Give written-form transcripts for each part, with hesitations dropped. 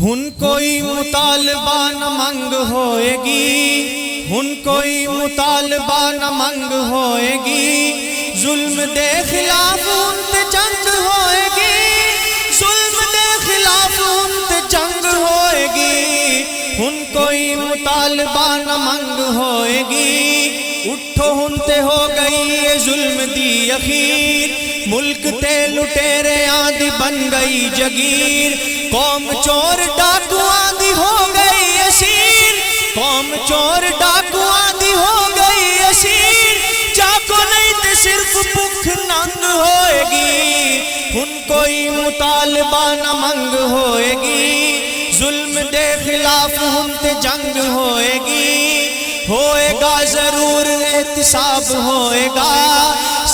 ہن کوئی مطالبہ نہ منگ ہوئے گی، ہن کوئی مطالبہ نہ منگ ہوئے گی، ظلم دے خلاف ہن تے جنگ ہوئے گی، ظلم دے خلاف ہن تے جنگ ہوئے گی، ہن کوئی مطالبہ نہ منگ ہوئے گی، اٹھو ہن تے ہو گئی یہ ظلم دی اخیر، ملک تے لٹیریاں دی بن گئی جگیر، قوم چور ڈاکواں دی ہو گئی اسیر، قوم چور ڈاکواں دی ہو گئی اسیر، چاکو نہیں تے صرف بھوک ننگ ہوئے گی، ہن کوئی مطالبہ نہ منگ ہوئے گی، ظلم دے خلاف ہن تے جنگ ہوئے گی، ہوئے گا ضرور احتساب ہوئے گا،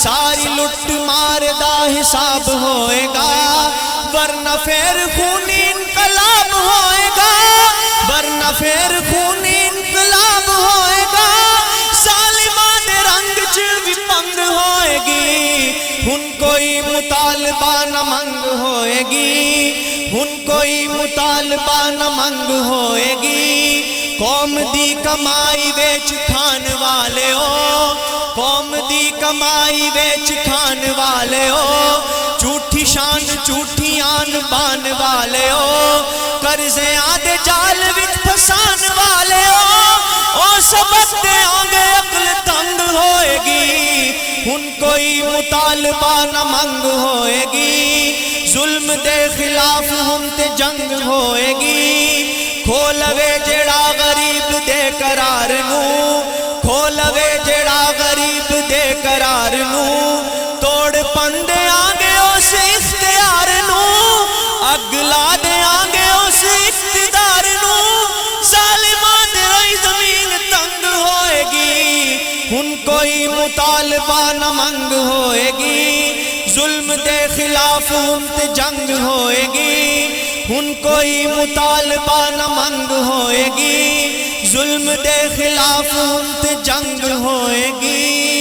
ساری لٹ مار دا حساب ہوئے گا، ورنہ پھر خونی انقلاب ہوئے گا، ورنہ پھر خونی انقلاب ہوئے گا، ظالماں دے رنگ چ بھی پنگ ہوئے گی، ہن کوئی مطالبہ نہ منگ ہوئے گی، ہن کوئی مطالبہ نہ منگ ہوئے گی، قوم دی کمائی ویچ کھان والے ہو، قوم دی کمائی ویچ کھان والے ہو، جھوٹی شان جھوٹی آن بان والے ہو، قرضے آدھے جال وچ پھسان والے ہو، او سبق دے آنگے عقل تنگ ہوئے گی، ہن کوئی مطالبہ نہ منگ ہوئے گی، ظلم دے خلاف ہن تے جنگ ہوئے گی، کھولوے جڑا غریب دے قرار نو، کھولوے جڑا غریب دے قرار نو، توڑ پندے آنگے اس اختیار نو، اگلا دے آنگے اس اقتدار نو، ظالماں دے رہی زمین تنگ ہوئے گی، ہن کوئی مطالبہ نہ منگ ہوئے گی، ظلم دے خلاف ہن تے جنگ ہوئے گی، ہن کوئی مطالبہ نہ منگ ہوئے گی، ظلم دے خلاف ہن تے جنگ ہوئے گی۔